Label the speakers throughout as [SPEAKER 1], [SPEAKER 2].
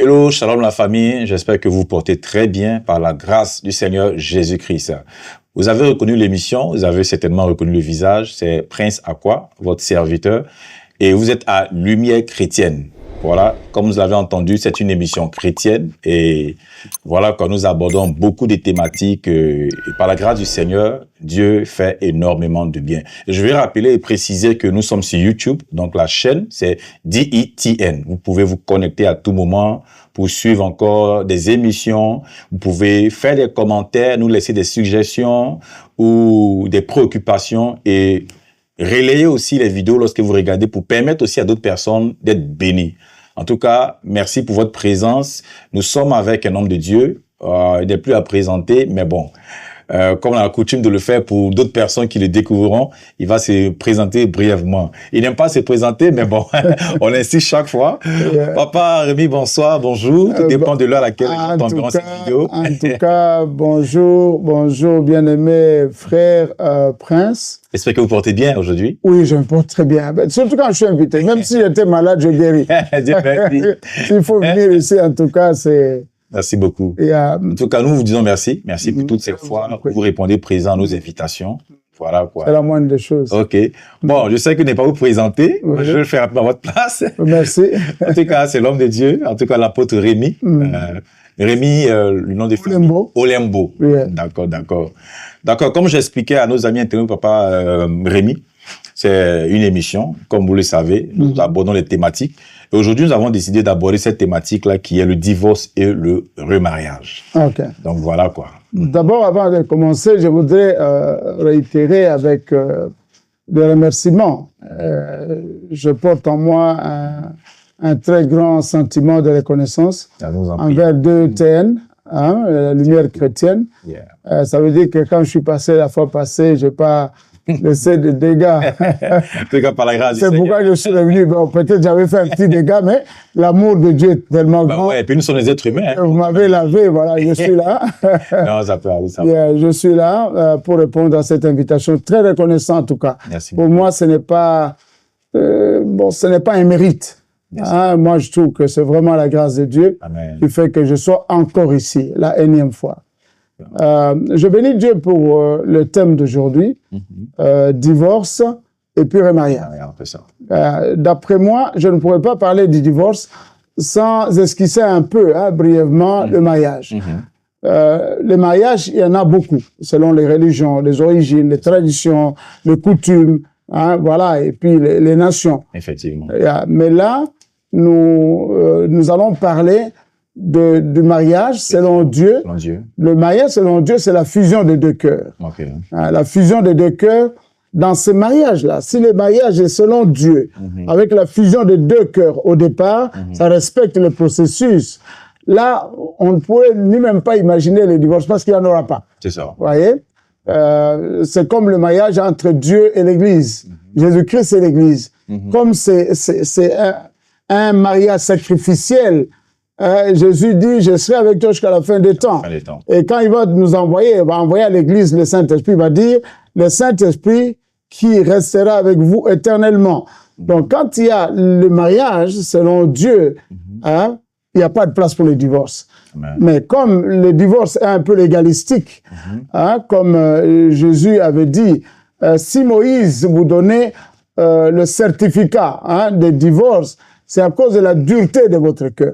[SPEAKER 1] Hello, shalom la famille, j'espère que vous vous portez très bien par la grâce du Seigneur Jésus-Christ. Vous avez reconnu l'émission, vous avez certainement reconnu le visage, c'est Prince Aqua, votre serviteur, et vous êtes à Lumière Chrétienne. Voilà, comme vous l'avez entendu, c'est une émission chrétienne et voilà, quand nous abordons beaucoup de thématiques et par la grâce du Seigneur, Dieu fait énormément de bien. Je vais rappeler et préciser que nous sommes sur YouTube, donc la chaîne c'est DITN. Vous pouvez vous connecter à tout moment pour suivre encore des émissions. Vous pouvez faire des commentaires, nous laisser des suggestions ou des préoccupations et relayez aussi les vidéos lorsque vous regardez pour permettre aussi à d'autres personnes d'être bénies. En tout cas, merci pour votre présence. Nous sommes avec un homme de Dieu. Il n'est plus à présenter, mais bon, comme on a la coutume de le faire pour d'autres personnes qui le découvriront, il va se présenter brièvement. Il n'aime pas se présenter, mais bon, on insiste chaque fois. Papa Rémi, bonsoir, bonjour. Tout dépend de l'heure à laquelle nous t'enverrons cette vidéo.
[SPEAKER 2] En tout cas, bonjour, bien-aimé frère Prince.
[SPEAKER 1] J'espère que vous portez bien aujourd'hui.
[SPEAKER 2] Oui, je me porte très bien. Surtout quand je suis invité. Même si j'étais malade, je guéris.
[SPEAKER 1] Dieu merci.
[SPEAKER 2] S'il faut venir ici, en tout cas, c'est...
[SPEAKER 1] Merci beaucoup. En tout cas, nous vous disons merci. Merci pour toutes ces fois où vous répondez présent à nos invitations. Voilà quoi.
[SPEAKER 2] C'est la moindre des choses.
[SPEAKER 1] OK. Bon, je sais que je n'ai pas vous présenter. Oui. Je vais le faire à votre place.
[SPEAKER 2] Merci.
[SPEAKER 1] En tout cas, c'est l'homme de Dieu. En tout cas, l'apôtre Rémi. Rémi, le nom de famille. Olembo.
[SPEAKER 2] Oui.
[SPEAKER 1] D'accord. Comme j'expliquais à nos amis internautes, papa Rémi, c'est une émission, comme vous le savez, nous abordons les thématiques. Et aujourd'hui, nous avons décidé d'aborder cette thématique-là qui est le divorce et le remariage.
[SPEAKER 2] OK.
[SPEAKER 1] Donc voilà quoi.
[SPEAKER 2] D'abord, avant de commencer, je voudrais réitérer avec des remerciements. Je porte en moi un très grand sentiment de reconnaissance envers DITN, la lumière chrétienne.
[SPEAKER 1] Yeah.
[SPEAKER 2] Ça veut dire que quand je suis passé la fois passée, je n'ai pas laissé de dégâts.
[SPEAKER 1] En tout cas, par la grâce du Seigneur.
[SPEAKER 2] C'est pourquoi je suis revenu. Bon, peut-être j'avais fait un petit dégât, mais l'amour de Dieu est tellement grand.
[SPEAKER 1] Ouais, et puis nous sommes des êtres humains.
[SPEAKER 2] Vous m'avez lavé, voilà, je suis là.
[SPEAKER 1] Non, ça peut aller, ça va.
[SPEAKER 2] Je suis là pour répondre à cette invitation. Très reconnaissant en tout cas.
[SPEAKER 1] Merci
[SPEAKER 2] pour moi, ce n'est pas un mérite. Moi, je trouve que c'est vraiment la grâce de Dieu qui fait que je sois encore ici, la énième fois. Je bénis Dieu pour le thème d'aujourd'hui, divorce et puis remariage. D'après moi, je ne pourrais pas parler du divorce sans esquisser un peu, brièvement, le mariage. Les mariages, il y en a beaucoup, selon les religions, les origines, les traditions, les coutumes, voilà, et puis les nations.
[SPEAKER 1] Effectivement.
[SPEAKER 2] Mais là, nous allons parler du mariage selon Dieu. Le mariage selon Dieu, c'est la fusion des deux cœurs.
[SPEAKER 1] Okay.
[SPEAKER 2] La fusion des deux cœurs dans ce mariage-là. Si le mariage est selon Dieu, avec la fusion des deux cœurs au départ, ça respecte le processus. Là, on ne pourrait ni même pas imaginer le divorce parce qu'il n'y en aura pas.
[SPEAKER 1] C'est ça.
[SPEAKER 2] Vous voyez? C'est comme le mariage entre Dieu et l'Église. Jésus-Christ et l'Église. Comme c'est un mariage sacrificiel. Jésus dit, je serai avec toi jusqu'à la fin des temps. Et quand il va nous envoyer, il va envoyer à l'Église le Saint-Esprit, il va dire, le Saint-Esprit qui restera avec vous éternellement. Donc, quand il y a le mariage, selon Dieu, il n'y a pas de place pour le divorce. Mais comme le divorce est un peu légalistique, comme Jésus avait dit, si Moïse vous donnait le certificat de divorce, c'est à cause de la dureté de votre cœur.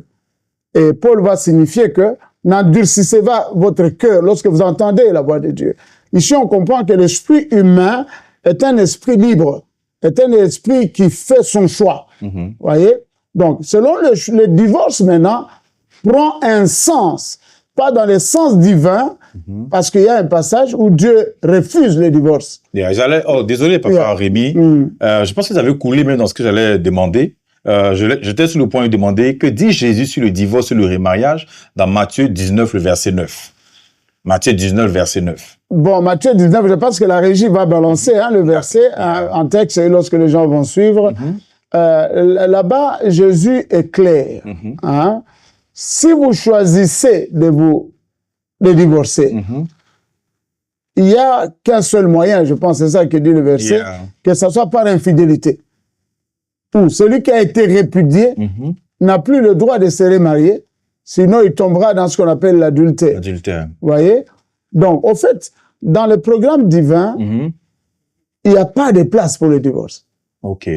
[SPEAKER 2] Et Paul va signifier que n'endurcissez pas votre cœur lorsque vous entendez la voix de Dieu. Ici, on comprend que l'esprit humain est un esprit libre, est un esprit qui fait son choix. Voyez? Donc, selon le divorce maintenant, prend un sens, pas dans le sens divin, parce qu'il y a un passage où Dieu refuse le divorce.
[SPEAKER 1] Désolé, papa Rémi. Je pense que vous avez coulé même dans ce que j'allais demander. J'étais sur le point de demander que dit Jésus sur le divorce et le remariage dans Matthieu 19, le verset 9. Matthieu 19, verset 9.
[SPEAKER 2] Bon, Matthieu 19, je pense que la régie va balancer le verset en texte lorsque les gens vont suivre. Là-bas, Jésus est clair. Si vous choisissez de divorcer, il n'y a qu'un seul moyen, je pense, c'est ça que dit le verset, que ce soit par infidélité. Ou celui qui a été répudié n'a plus le droit de se remarier Sinon, il tombera dans ce qu'on appelle l'adultère.
[SPEAKER 1] Adultère.
[SPEAKER 2] Vous voyez? Donc, au fait, dans le programme divin, il n'y a pas de place pour le divorce.
[SPEAKER 1] OK.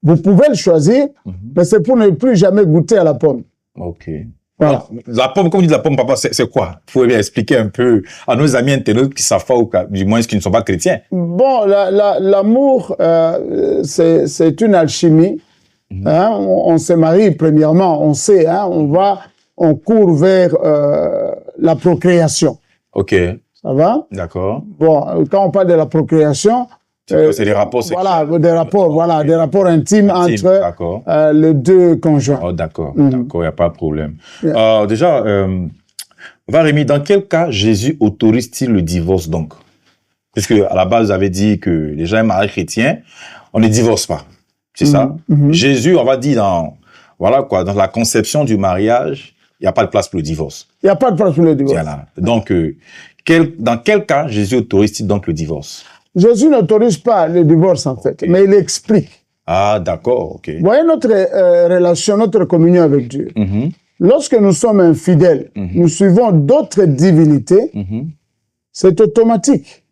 [SPEAKER 2] Vous pouvez le choisir, mais c'est pour ne plus jamais goûter à la pomme.
[SPEAKER 1] OK.
[SPEAKER 2] Voilà.
[SPEAKER 1] La pomme, comme dit la pomme, papa, c'est quoi? Vous pouvez bien expliquer un peu à nos amis internautes qui savent pas, ou du moins qui ne sont pas chrétiens.
[SPEAKER 2] Bon, l'amour, c'est une alchimie. Hein, on se marie premièrement, on sait, hein, on court vers la procréation.
[SPEAKER 1] OK.
[SPEAKER 2] Ça va?
[SPEAKER 1] D'accord.
[SPEAKER 2] Bon, quand on parle de la procréation,
[SPEAKER 1] c'est des rapports sexuels.
[SPEAKER 2] Voilà, des rapports intimes entre les deux conjoints.
[SPEAKER 1] Oh, d'accord, d'accord, il n'y a pas de problème. Déjà, Rémi, dans quel cas Jésus autorise-t-il le divorce donc? Parce que à la base, vous avez dit que les gens mariés chrétiens, on ne divorce pas. C'est ça? Jésus, on va dire dans la conception du mariage, il n'y a pas de place pour le divorce.
[SPEAKER 2] Il n'y a pas de place pour le divorce.
[SPEAKER 1] Voilà. Donc, dans quel cas Jésus autorise-t-il donc le divorce?
[SPEAKER 2] Jésus n'autorise pas le divorce, en fait, mais il explique.
[SPEAKER 1] Ah, d'accord, OK.
[SPEAKER 2] Vous voyez notre relation, notre communion avec Dieu. Lorsque nous sommes infidèles, nous suivons d'autres divinités, c'est automatique.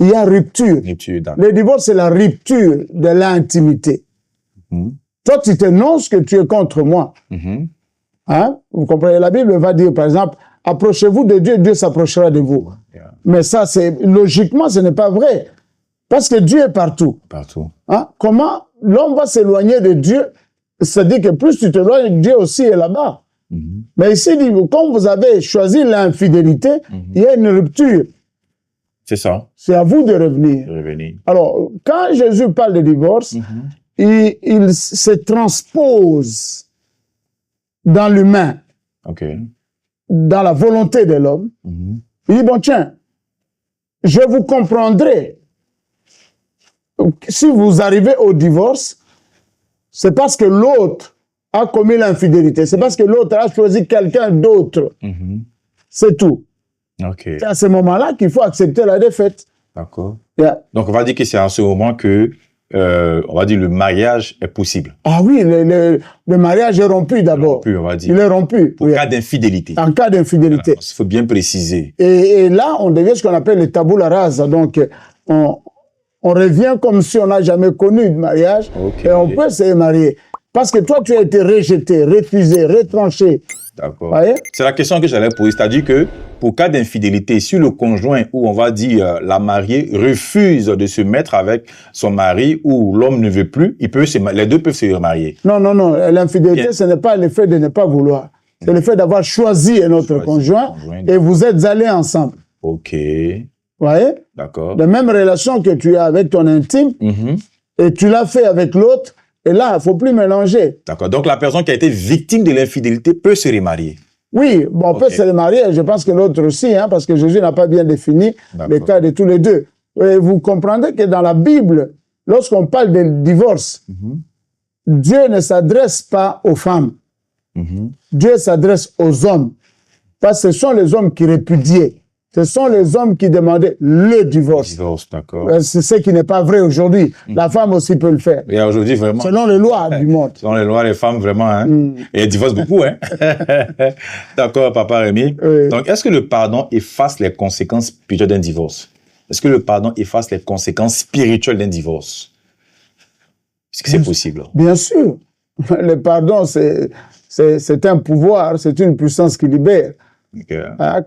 [SPEAKER 2] Il y a rupture. Le divorce, c'est la rupture de l'intimité. Toi, tu t'énonces que tu es contre moi. Hein? Vous comprenez? La Bible va dire, par exemple, approchez-vous de Dieu, Dieu s'approchera de vous. Mais ça, logiquement, ce n'est pas vrai. Parce que Dieu est partout.
[SPEAKER 1] Partout.
[SPEAKER 2] Hein? Comment l'homme va s'éloigner de Dieu? C'est-à-dire que plus tu t'éloignes, Dieu aussi est là-bas. Mais ici, il dit, quand vous avez choisi l'infidélité, il y a une rupture.
[SPEAKER 1] C'est ça.
[SPEAKER 2] C'est à vous de revenir. Alors, quand Jésus parle de divorce, il se transpose dans l'humain, dans la volonté de l'homme. Il dit, bon, tiens, je vous comprendrai. Si vous arrivez au divorce, c'est parce que l'autre a commis l'infidélité. C'est parce que l'autre a choisi quelqu'un d'autre. C'est tout. C'est à ce moment-là qu'il faut accepter la défaite.
[SPEAKER 1] D'accord. Donc, on va dire que c'est à ce moment que, on va dire, le mariage est possible.
[SPEAKER 2] Ah oui, le mariage est rompu d'abord.
[SPEAKER 1] On va dire.
[SPEAKER 2] Il est rompu.
[SPEAKER 1] En cas d'infidélité.
[SPEAKER 2] En cas d'infidélité.
[SPEAKER 1] Il faut bien préciser.
[SPEAKER 2] Et là, on devient ce qu'on appelle le tabula rasa. Donc, on revient comme si on n'a jamais connu de mariage et on peut se marier. Parce que toi, tu as été rejeté, refusé, retranché.
[SPEAKER 1] D'accord. C'est la question que j'allais poser. C'est-à-dire que pour cas d'infidélité, si le conjoint ou on va dire la mariée refuse de se mettre avec son mari ou l'homme ne veut plus, les deux peuvent se remarier.
[SPEAKER 2] Non. L'infidélité, ce n'est pas le fait de ne pas vouloir. C'est le fait d'avoir choisi un autre conjoint et vous êtes allés ensemble.
[SPEAKER 1] OK.
[SPEAKER 2] Vous voyez?
[SPEAKER 1] D'accord.
[SPEAKER 2] La même relation que tu as avec ton intime et tu l'as fait avec l'autre. Et là, il ne faut plus mélanger.
[SPEAKER 1] D'accord. Donc, la personne qui a été victime de l'infidélité peut se remarier.
[SPEAKER 2] Oui, bon, on peut se remarier. Je pense que l'autre aussi, hein, parce que Jésus n'a pas bien défini les cas de tous les deux. Et vous comprendrez que dans la Bible, lorsqu'on parle de divorce, Dieu ne s'adresse pas aux femmes. Dieu s'adresse aux hommes. Parce que ce sont les hommes qui répudiaient. Ce sont les hommes qui demandaient le divorce.
[SPEAKER 1] D'accord.
[SPEAKER 2] C'est ce qui n'est pas vrai aujourd'hui. La femme aussi peut le faire.
[SPEAKER 1] Et aujourd'hui, vraiment.
[SPEAKER 2] Selon les lois du monde.
[SPEAKER 1] Selon les lois, les femmes, vraiment, hein. Et elles divorcent beaucoup, hein. D'accord, papa Rémi.
[SPEAKER 2] Oui.
[SPEAKER 1] Donc, est-ce que le pardon efface les conséquences spirituelles d'un divorce? Est-ce que le pardon efface les conséquences spirituelles d'un divorce? Est-ce que c'est possible?
[SPEAKER 2] Bien sûr. Le pardon, c'est un pouvoir, c'est une puissance qui libère.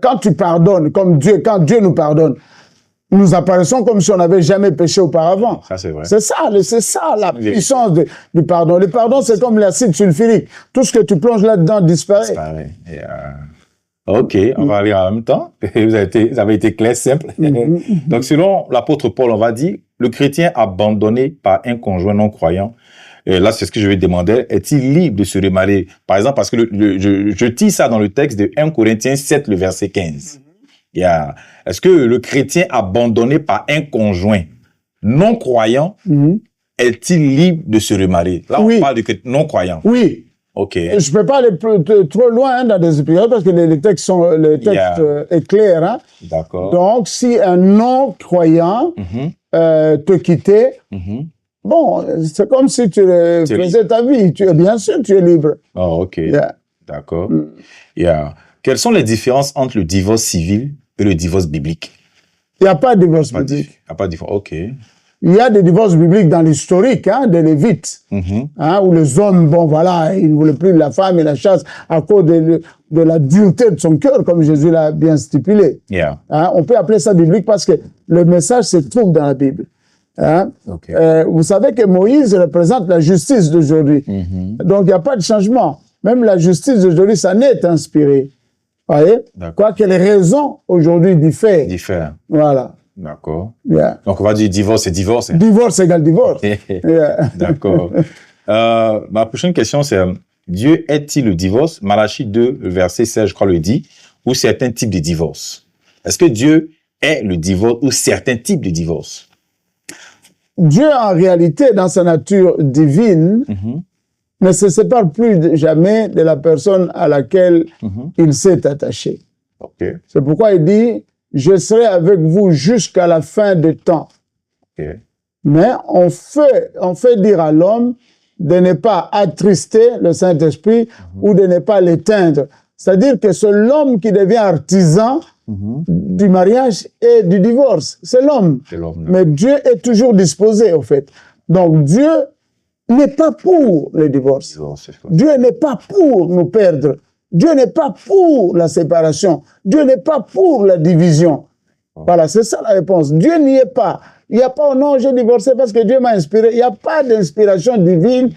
[SPEAKER 2] Quand tu pardonnes, comme Dieu, quand Dieu nous pardonne, nous apparaissons comme si on n'avait jamais péché auparavant.
[SPEAKER 1] Ça, c'est vrai.
[SPEAKER 2] C'est ça la puissance du pardon. Le pardon, c'est comme l'acide sulfurique. Tout ce que tu plonges là-dedans disparaît.
[SPEAKER 1] OK, on va aller en même temps. Vous avez été clair, simple. Donc, selon l'apôtre Paul, on va dire, le chrétien abandonné par un conjoint non croyant, et là, c'est ce que je vais demander, est-il libre de se remarier? Par exemple, parce que je tire ça dans le texte de 1 Corinthiens 7, le verset 15. Est-ce que le chrétien abandonné par un conjoint non croyant est-il libre de se remarier? Là, on parle de non croyant.
[SPEAKER 2] Oui.
[SPEAKER 1] OK.
[SPEAKER 2] Je ne peux pas aller trop loin dans des épisodes parce que les textes est clair. Hein?
[SPEAKER 1] D'accord.
[SPEAKER 2] Donc, si un non-croyant te quittait, bon, c'est comme si tu faisais ta vie. Bien sûr, tu es libre.
[SPEAKER 1] Oh, OK. D'accord. Yeah. Quelles sont les différences entre le divorce civil et le divorce biblique?
[SPEAKER 2] Il n'y a pas de divorce biblique.
[SPEAKER 1] Il n'y a pas de divorce. OK.
[SPEAKER 2] Il y a des divorces bibliques dans l'historique, hein, des Lévites, où les hommes, bon voilà, ils ne voulaient plus de la femme et la chasse à cause de la dureté de son cœur, comme Jésus l'a bien stipulé.
[SPEAKER 1] Yeah.
[SPEAKER 2] On peut appeler ça biblique parce que le message se trouve dans la Bible.
[SPEAKER 1] Okay.
[SPEAKER 2] Vous savez que Moïse représente la justice d'aujourd'hui. Donc, il n'y a pas de changement. Même la justice d'aujourd'hui, ça n'est inspiré. Voyez? Quoique les raisons aujourd'hui diffèrent. Voilà.
[SPEAKER 1] D'accord.
[SPEAKER 2] Yeah.
[SPEAKER 1] Donc, on va dire divorce, c'est divorce. Hein?
[SPEAKER 2] Divorce égale divorce. Yeah.
[SPEAKER 1] D'accord. Ma prochaine question, c'est Dieu est-il le divorce? Malachie 2, verset 16, je crois, le dit, ou certains types de divorce. Est-ce que Dieu est le divorce ou certains types de divorce?
[SPEAKER 2] Dieu, en réalité, dans sa nature divine, ne se sépare plus jamais de la personne à laquelle il s'est attaché.
[SPEAKER 1] Okay.
[SPEAKER 2] C'est pourquoi il dit, je serai avec vous jusqu'à la fin des temps.
[SPEAKER 1] Okay.
[SPEAKER 2] Mais on fait dire à l'homme de ne pas attrister le Saint-Esprit ou de ne pas l'éteindre. C'est-à-dire que c'est l'homme qui devient artisan du mariage et du divorce. C'est l'homme. Mais Dieu est toujours disposé, au fait. Donc Dieu n'est pas pour le divorce. Dieu n'est pas pour nous perdre. Dieu n'est pas pour la séparation. Dieu n'est pas pour la division. Voilà, c'est ça la réponse. Dieu n'y est pas. Il n'y a pas, oh non, j'ai divorcé parce que Dieu m'a inspiré. Il n'y a pas d'inspiration divine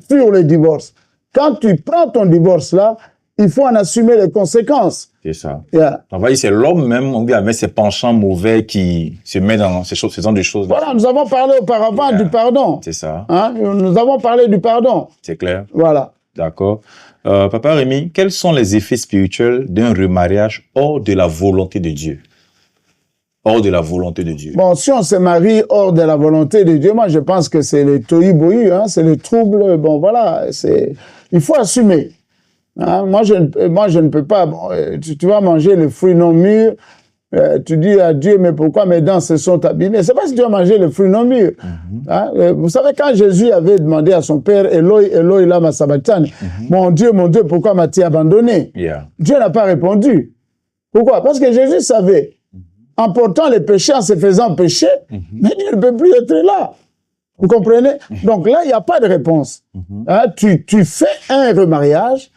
[SPEAKER 2] sur le divorce. Quand tu prends ton divorce là, il faut en assumer les conséquences.
[SPEAKER 1] C'est ça.
[SPEAKER 2] Yeah.
[SPEAKER 1] On va dire c'est l'homme même, on dit, avec ses penchants mauvais qui se met dans ces genre de choses.
[SPEAKER 2] Voilà, nous avons parlé auparavant du pardon.
[SPEAKER 1] C'est ça.
[SPEAKER 2] Nous avons parlé du pardon.
[SPEAKER 1] C'est clair.
[SPEAKER 2] Voilà.
[SPEAKER 1] D'accord. Papa Rémi, quels sont les effets spirituels d'un remariage hors de la volonté de Dieu? Hors de la volonté de Dieu.
[SPEAKER 2] Bon, si on se marie hors de la volonté de Dieu, moi je pense que c'est le tohu-bohu, c'est le trouble. Bon, voilà, il faut assumer. Moi, je ne peux pas. Bon, tu vas manger le fruit non mûr. Tu dis à Dieu, mais pourquoi mes dents se sont abîmées? C'est parce que tu vas manger le fruit non mûr. Vous savez, quand Jésus avait demandé à son père, Eloi, Eloi, lama sabachthani, mon Dieu, pourquoi m'as-tu abandonné? Dieu n'a pas répondu. Pourquoi? Parce que Jésus savait, en portant les péchés, en se faisant pécher, mais Dieu ne peut plus être là. Vous comprenez? Donc là, il n'y a pas de réponse. Tu fais un remariage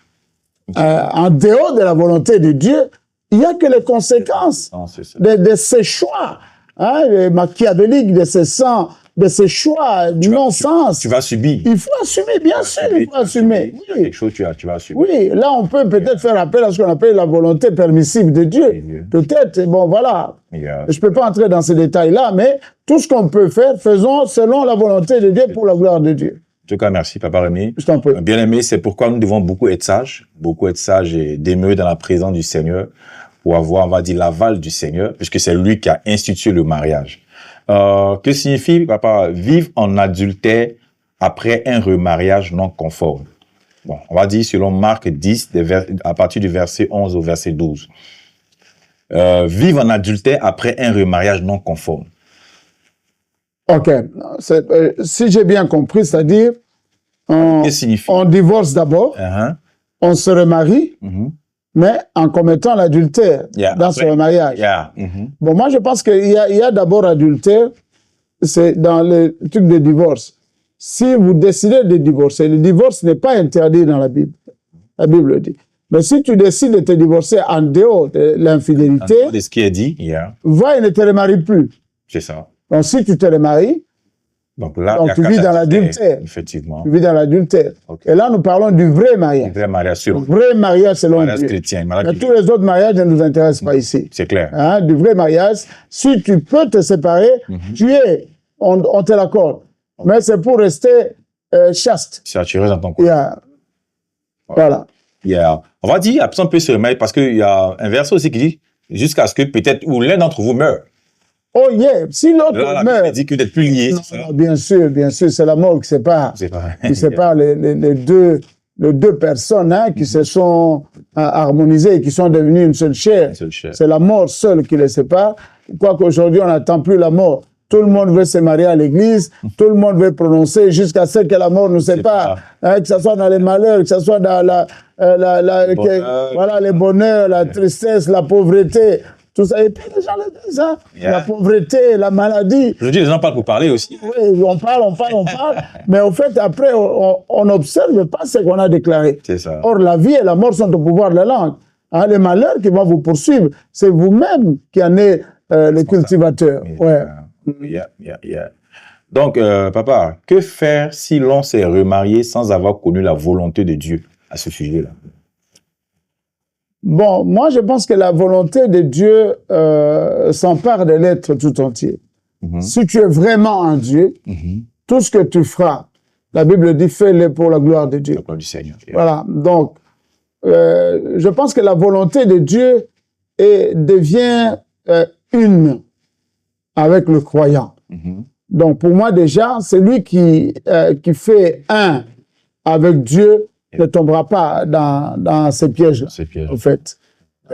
[SPEAKER 2] en dehors de la volonté de Dieu. Il n'y a que les conséquences de ces choix machiavéliques, de ces choix du non-sens.
[SPEAKER 1] Tu vas subir.
[SPEAKER 2] Il faut assumer, bien sûr, il faut assumer.
[SPEAKER 1] Oui. Quelque chose, tu vas assumer.
[SPEAKER 2] Oui, là, on peut peut-être faire appel à ce qu'on appelle la volonté permissive de Dieu. Peut-être, bon, voilà. Je ne peux pas entrer dans ces détails-là, mais tout ce qu'on peut faire, faisons selon la volonté de Dieu pour la gloire de Dieu.
[SPEAKER 1] En tout cas, merci, Papa Rémi.
[SPEAKER 2] Je t'en prie.
[SPEAKER 1] Bien aimé, c'est pourquoi nous devons beaucoup être sages et demeurer dans la présence du Seigneur pour avoir, on va dire, l'aval du Seigneur, puisque c'est lui qui a institué le mariage. Que signifie, papa, vivre en adultère après un remariage non conforme? Bon, on va dire selon Marc 10, à partir du verset 11 au verset 12. Vivre en adultère après un remariage non conforme.
[SPEAKER 2] Ok. Si j'ai bien compris, c'est-à-dire, on divorce d'abord, on se remarie, mais en commettant l'adultère dans ce mariage. Bon, moi, je pense qu'il y a d'abord adultère, c'est dans le truc de divorce. Si vous décidez de divorcer, le divorce n'est pas interdit dans la Bible. La Bible le dit. Mais si tu décides de te divorcer en dehors de l'infidélité,
[SPEAKER 1] de ce qui est dit,
[SPEAKER 2] va et ne te remarie plus.
[SPEAKER 1] C'est ça.
[SPEAKER 2] Donc, si tu te remaries,
[SPEAKER 1] donc là,
[SPEAKER 2] tu vis dans l'adultère.
[SPEAKER 1] Effectivement.
[SPEAKER 2] Tu vis dans l'adultère. Okay. Et là, nous parlons du vrai mariage.
[SPEAKER 1] Du vrai mariage, sûr.
[SPEAKER 2] Le vrai mariage selon Dieu.
[SPEAKER 1] Chrétien.
[SPEAKER 2] Mais tous les autres mariages ne nous intéressent pas ici.
[SPEAKER 1] C'est clair.
[SPEAKER 2] Du vrai mariage, si tu peux te séparer, on te l'accorde. Mais c'est pour rester chaste.
[SPEAKER 1] Saturé dans ton corps.
[SPEAKER 2] Voilà.
[SPEAKER 1] On va dire, après on peut se remettre, parce qu'il y a un verset aussi qui dit, jusqu'à ce que peut-être, ou l'un d'entre vous meure.
[SPEAKER 2] Oh yeah, si l'autre meurt...
[SPEAKER 1] Il dit que vous n'êtes plus liés, c'est ça?
[SPEAKER 2] Non, bien sûr, c'est la mort qui sépare. Qui sépare les deux personnes qui se sont harmonisées et qui sont devenues une seule chair. C'est la mort seule qui les sépare. Quoique aujourd'hui, on n'attend plus la mort. Tout le monde veut se marier à l'église. Tout le monde veut prononcer jusqu'à ce que la mort nous sépare. Hein, que ce soit dans les malheurs, que ce soit dans voilà, les bonheurs, la tristesse, la pauvreté. Tout ça. Et puis les gens le disent, hein, la pauvreté, la maladie.
[SPEAKER 1] Je dis, les gens parlent pour parler aussi.
[SPEAKER 2] Oui, on parle. Mais au fait, après, on n'observe pas ce qu'on a déclaré.
[SPEAKER 1] C'est ça.
[SPEAKER 2] Or, la vie et la mort sont au pouvoir de la langue. Hein, les malheurs qui vont vous poursuivre, c'est vous-même qui en êtes le cultivateur. Ouais.
[SPEAKER 1] Donc, papa, que faire si l'on s'est remarié sans avoir connu la volonté de Dieu à ce sujet-là?
[SPEAKER 2] Bon, moi, je pense que la volonté de Dieu s'empare de l'être tout entier. Si tu es vraiment un Dieu, tout ce que tu feras, la Bible dit, fais-le pour la gloire de Dieu.
[SPEAKER 1] La gloire du Seigneur.
[SPEAKER 2] Voilà, donc, je pense que la volonté de Dieu devient une avec le croyant. Donc, pour moi, déjà, celui qui fait un avec Dieu ne tombera pas dans ces pièges, en fait.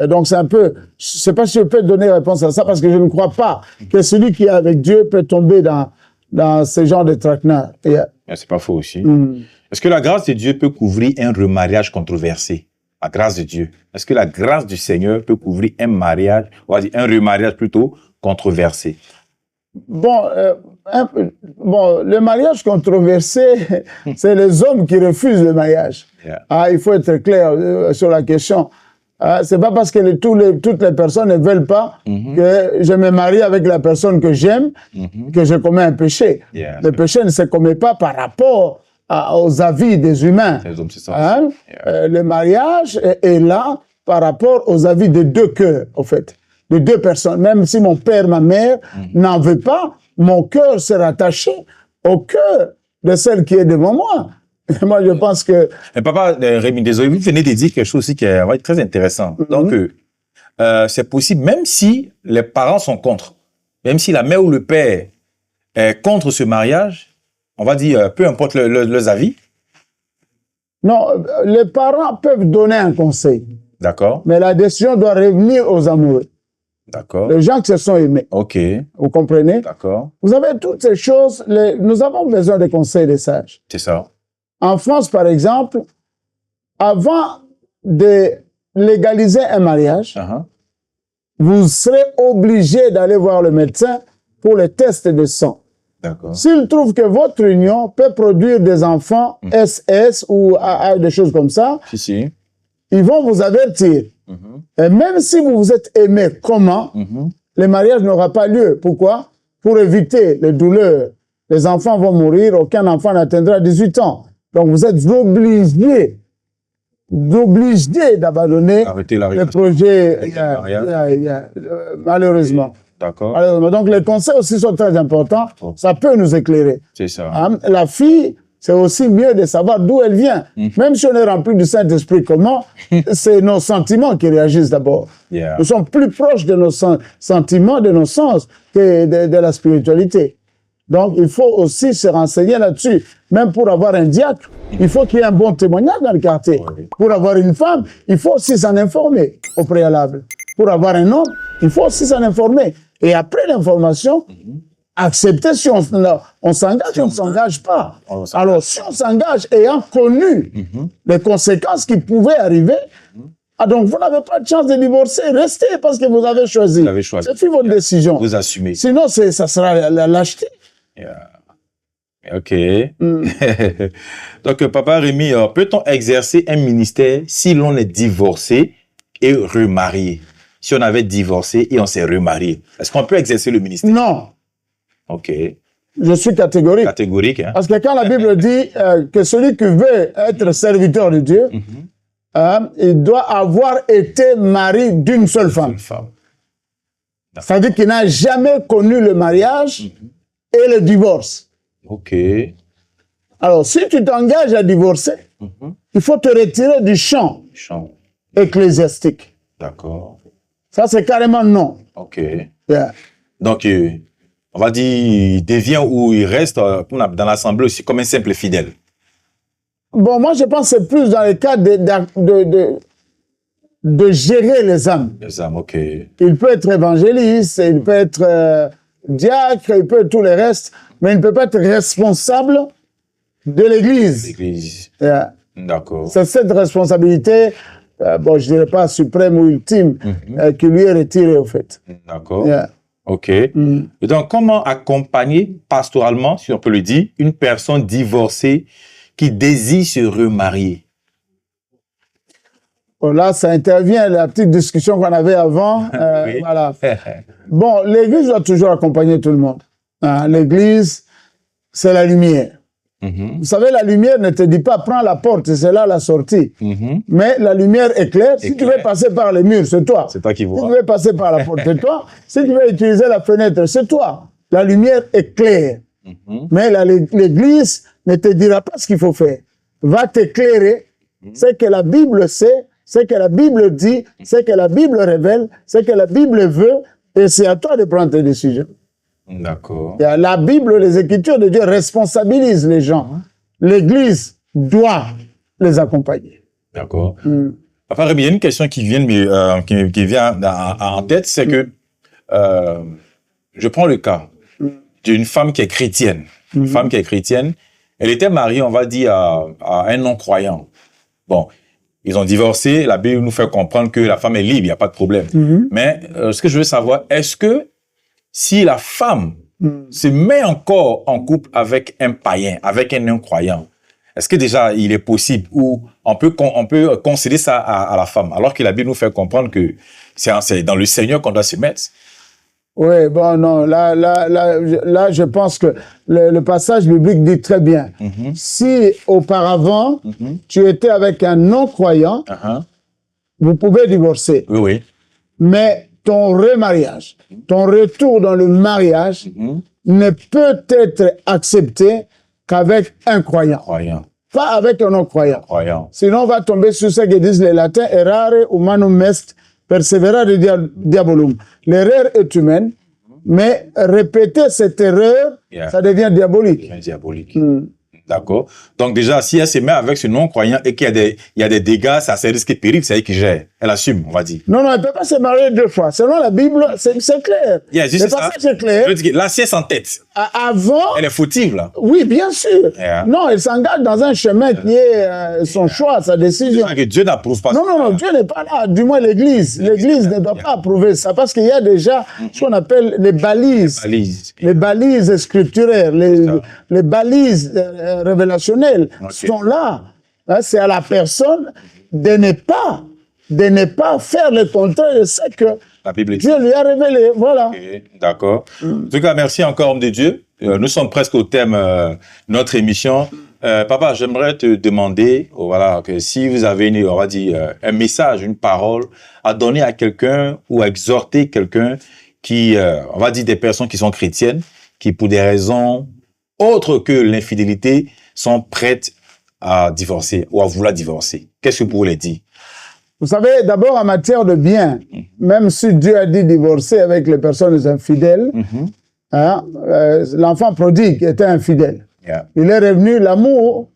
[SPEAKER 2] Et donc, c'est un peu... Je ne sais pas si je peux donner réponse à ça, parce que je ne crois pas que celui qui est avec Dieu peut tomber dans ce genre de traquenard.
[SPEAKER 1] C'est pas faux aussi. Est-ce que la grâce de Dieu peut couvrir un remariage controversé? La grâce de Dieu. Est-ce que la grâce du Seigneur peut couvrir un mariage, on va dire un remariage plutôt, controversé?
[SPEAKER 2] Bon, le mariage controversé, c'est les hommes qui refusent le mariage. Il faut être clair sur la question. C'est pas parce que toutes les personnes ne veulent pas que je me marie avec la personne que j'aime que je commets un péché. Le péché ne se commet pas par rapport aux avis des humains. Le mariage est là par rapport aux avis de deux cœurs, en fait. De deux personnes. Même si mon père, ma mère n'en veut pas, mon cœur sera attaché au cœur de celle qui est devant moi. Et moi, je pense que...
[SPEAKER 1] Mais papa, Rémi, désolé, vous venez de dire quelque chose aussi qui va être très intéressant. Donc, c'est possible, même si les parents sont contre, même si la mère ou le père est contre ce mariage, on va dire, peu importe leurs avis.
[SPEAKER 2] Non, les parents peuvent donner un conseil.
[SPEAKER 1] D'accord.
[SPEAKER 2] Mais la décision doit revenir aux amoureux.
[SPEAKER 1] D'accord.
[SPEAKER 2] Les gens qui se sont aimés.
[SPEAKER 1] OK.
[SPEAKER 2] Vous comprenez?
[SPEAKER 1] D'accord.
[SPEAKER 2] Vous avez toutes ces choses. Nous avons besoin des conseils des sages.
[SPEAKER 1] C'est ça.
[SPEAKER 2] En France, par exemple, avant de légaliser un mariage, vous serez obligé d'aller voir le médecin pour le test de sang.
[SPEAKER 1] D'accord.
[SPEAKER 2] S'il trouve que votre union peut produire des enfants SS ou des choses comme ça, ils vont vous avertir. Et même si vous vous êtes aimé comment, le mariage n'aura pas lieu. Pourquoi? Pour éviter les douleurs. Les enfants vont mourir, aucun enfant n'atteindra 18 ans. Donc vous êtes obligé d'abandonner le projet, malheureusement.
[SPEAKER 1] D'accord.
[SPEAKER 2] Donc les conseils aussi sont très importants. Ça peut nous éclairer.
[SPEAKER 1] C'est ça.
[SPEAKER 2] La fille, c'est aussi mieux de savoir d'où elle vient. Même si on est rempli du Saint-Esprit, comment? C'est nos sentiments qui réagissent d'abord. Nous sommes plus proches de nos sentiments, de nos sens, que de la spiritualité. Donc, il faut aussi se renseigner là-dessus. Même pour avoir un diacre, il faut qu'il y ait un bon témoignage dans le quartier. Pour avoir une femme, il faut aussi s'en informer au préalable. Pour avoir un homme, il faut aussi s'en informer. Et après l'information, accepter si on s'engage ou on ne s'engage pas. Alors, si on s'engage ayant connu les conséquences qui pouvaient arriver, donc vous n'avez pas de chance de divorcer. Restez parce que vous avez choisi.
[SPEAKER 1] Vous avez choisi.
[SPEAKER 2] C'est votre décision.
[SPEAKER 1] Vous assumez.
[SPEAKER 2] Sinon, ça sera la lâcheté.
[SPEAKER 1] OK. Donc, papa Rémi, peut-on exercer un ministère si l'on est divorcé et remarié? Si on avait divorcé et on s'est remarié, est-ce qu'on peut exercer le ministère?
[SPEAKER 2] Non.
[SPEAKER 1] OK.
[SPEAKER 2] Je suis catégorique.
[SPEAKER 1] Catégorique, hein?
[SPEAKER 2] Parce que quand la Bible dit que celui qui veut être serviteur de Dieu, il doit avoir été marié d'une seule femme. C'est-à-dire qu'il n'a jamais connu le mariage et le divorce.
[SPEAKER 1] OK.
[SPEAKER 2] Alors, si tu t'engages à divorcer, il faut te retirer du champ ecclésiastique.
[SPEAKER 1] D'accord.
[SPEAKER 2] Ça, c'est carrément non.
[SPEAKER 1] OK. Donc, on va dire, il devient ou il reste dans l'assemblée aussi comme un simple fidèle.
[SPEAKER 2] Bon, moi, je pense que c'est plus dans le cas de gérer les âmes.
[SPEAKER 1] Les âmes, OK.
[SPEAKER 2] Il peut être évangéliste, il peut être diacre, il peut être tout le reste, mais il ne peut pas être responsable de l'Église.
[SPEAKER 1] L'Église.
[SPEAKER 2] Yeah.
[SPEAKER 1] D'accord.
[SPEAKER 2] C'est cette responsabilité, bon, je dirais pas suprême ou ultime, qui lui est retirée, au fait.
[SPEAKER 1] D'accord.
[SPEAKER 2] Yeah.
[SPEAKER 1] OK. Et donc, comment accompagner pastoralement, si on peut le dire, une personne divorcée qui désire se remarier?
[SPEAKER 2] Bon, là, ça intervient, la petite discussion qu'on avait avant.
[SPEAKER 1] Oui.
[SPEAKER 2] Voilà. Bon, l'Église doit toujours accompagner tout le monde. Hein, l'Église, c'est la lumière. Vous savez, la lumière ne te dit pas, prends la porte, c'est là la sortie. Mais la lumière éclaire. Si tu veux passer par les murs, c'est toi.
[SPEAKER 1] C'est toi qui vois.
[SPEAKER 2] Si tu veux passer par la porte, c'est toi. Si tu veux utiliser la fenêtre, c'est toi. La lumière éclaire. Mais l'Église ne te dira pas ce qu'il faut faire. Va t'éclairer. C'est que la Bible sait, c'est que la Bible dit, c'est que la Bible révèle, c'est que la Bible veut, et c'est à toi de prendre tes décisions.
[SPEAKER 1] D'accord.
[SPEAKER 2] La Bible, les Écritures de Dieu responsabilisent les gens. L'Église doit les accompagner.
[SPEAKER 1] D'accord. Enfin, Rémi, il y a une question qui vient, qui vient en tête, c'est que je prends le cas d'une femme qui est chrétienne. Une femme qui est chrétienne, elle était mariée, on va dire, à un non-croyant. Bon, ils ont divorcé, la Bible nous fait comprendre que la femme est libre, il n'y a pas de problème. Mais ce que je veux savoir, est-ce que si la femme se met encore en couple avec un païen, avec un non-croyant, est-ce que déjà il est possible ou on peut concéder ça à la femme, alors que la Bible nous fait comprendre que c'est dans le Seigneur qu'on doit se mettre?
[SPEAKER 2] Oui, bon, non, là, je pense que le passage biblique dit très bien. Si auparavant, tu étais avec un non-croyant, vous pouvez divorcer.
[SPEAKER 1] Oui, oui.
[SPEAKER 2] Mais ton remariage, ton retour dans le mariage ne peut être accepté qu'avec un croyant. Pas avec un non-croyant. Sinon, on va tomber sur ce que disent les latins, errare humanum est, perseverare diabolum. L'erreur est humaine, mais répéter cette erreur, ça devient diabolique.
[SPEAKER 1] D'accord. Donc déjà, si elle se met avec ce non-croyant et qu'il y a des dégâts, ça c'est risque péril, c'est elle qui gère. Elle assume, on va dire.
[SPEAKER 2] Non, elle ne peut pas se marier deux fois. Selon la Bible, c'est clair.
[SPEAKER 1] Le passage est clair. Je dis, là, si elle s'entête,
[SPEAKER 2] avant,
[SPEAKER 1] elle est fautive, là.
[SPEAKER 2] Oui, bien sûr. Non, elle s'engage dans un chemin qui est son choix, sa décision.
[SPEAKER 1] Que Dieu n'approuve pas ça.
[SPEAKER 2] Non, Dieu n'est pas là. Du moins, l'Église. L'Église ne doit pas approuver ça parce qu'il y a déjà ce qu'on appelle les balises. Les balises scripturaires, les balises révélationnelles sont là. C'est à la personne de ne pas faire le contraire de ce que
[SPEAKER 1] la Bible
[SPEAKER 2] Dieu lui a révélé. Voilà.
[SPEAKER 1] Okay, d'accord. En tout cas, merci encore, homme de Dieu. Nous sommes presque au thème de notre émission. Papa, j'aimerais te demander, voilà, que si vous avez on va dire, un message, une parole à donner à quelqu'un ou à exhorter quelqu'un qui, on va dire, des personnes qui sont chrétiennes, qui pour des raisons autres que l'infidélité sont prêtes à divorcer ou à vouloir divorcer. Qu'est-ce que vous pouvez leur dire?
[SPEAKER 2] Vous savez, d'abord en matière de biens, même si Dieu a dit divorcer avec les personnes infidèles, l'enfant prodigue était infidèle. Il est revenu, l'amour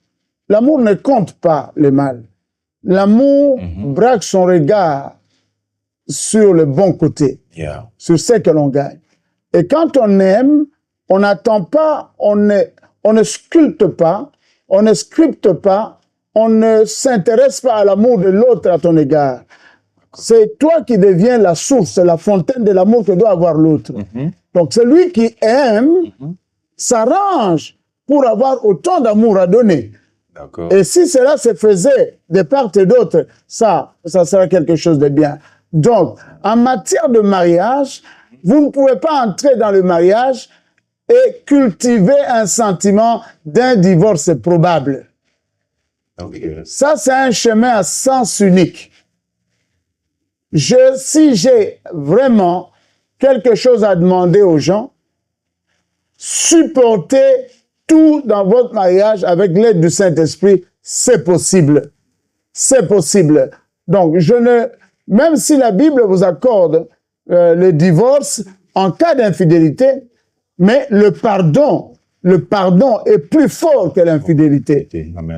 [SPEAKER 2] ne compte pas le mal. L'amour braque son regard sur le bon côté, sur ce que l'on gagne. Et quand on aime, on n'attend pas, on ne sculpte pas, on ne scripte pas, on ne s'intéresse pas à l'amour de l'autre à ton égard. C'est toi qui deviens la source, la fontaine de l'amour que doit avoir l'autre. Donc celui qui aime s'arrange pour avoir autant d'amour à donner. Et si cela se faisait de part et d'autre, ça sera quelque chose de bien. Donc, en matière de mariage, vous ne pouvez pas entrer dans le mariage et cultiver un sentiment d'un divorce probable. Ça, c'est un chemin à sens unique. Si j'ai vraiment quelque chose à demander aux gens, supportez tout dans votre mariage avec l'aide du Saint-Esprit, c'est possible. C'est possible. Donc, même si la Bible vous accorde le divorce en cas d'infidélité, mais le pardon est plus fort que l'infidélité.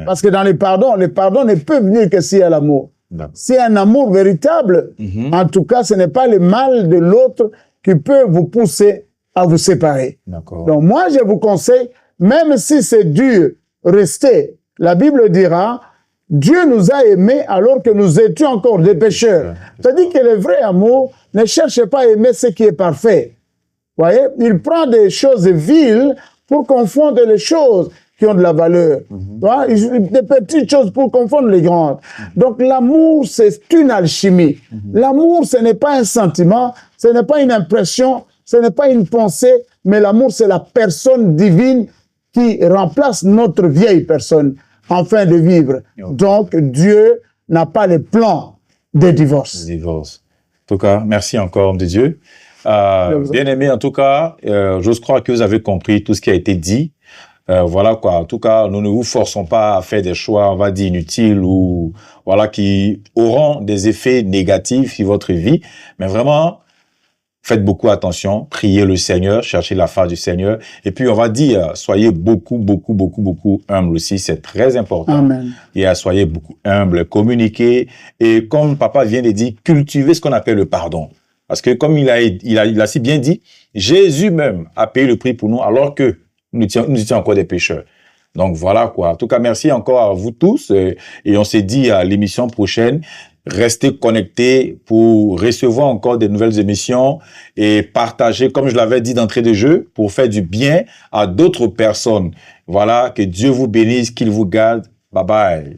[SPEAKER 2] Parce que dans le pardon ne peut venir que s'il y a l'amour. S'il y a un amour véritable, en tout cas, ce n'est pas le mal de l'autre qui peut vous pousser à vous séparer.
[SPEAKER 1] D'accord.
[SPEAKER 2] Donc moi, je vous conseille, même si c'est dur, restez. La Bible dira, Dieu nous a aimés alors que nous étions encore des pécheurs. C'est-à-dire que le vrai amour ne cherche pas à aimer ce qui est parfait. Vous voyez, il prend des choses viles pour confondre les choses qui ont de la valeur. Des petites choses pour confondre les grandes. Donc l'amour, c'est une alchimie. L'amour, ce n'est pas un sentiment, ce n'est pas une impression, ce n'est pas une pensée, mais l'amour, c'est la personne divine qui remplace notre vieille personne en fin de vivre. Donc Dieu n'a pas le plan de divorce.
[SPEAKER 1] Divorce. En tout cas, merci encore, homme de Dieu. Bien aimé, en tout cas, j'ose croire que vous avez compris tout ce qui a été dit. Voilà quoi. En tout cas, nous ne vous forçons pas à faire des choix, on va dire, inutiles ou voilà qui auront des effets négatifs sur votre vie. Mais vraiment, faites beaucoup attention, priez le Seigneur, cherchez la face du Seigneur. Et puis, on va dire, soyez beaucoup humble aussi. C'est très important.
[SPEAKER 2] Amen.
[SPEAKER 1] Et soyez beaucoup humble, communiquez. Et comme papa vient de dire, cultivez ce qu'on appelle le pardon. Parce que comme il a si bien dit, Jésus même a payé le prix pour nous alors que nous étions encore des pécheurs. Donc voilà quoi. En tout cas, merci encore à vous tous. Et on s'est dit à l'émission prochaine, restez connectés pour recevoir encore des nouvelles émissions et partager, comme je l'avais dit d'entrée de jeu, pour faire du bien à d'autres personnes. Voilà, que Dieu vous bénisse, qu'il vous garde. Bye bye.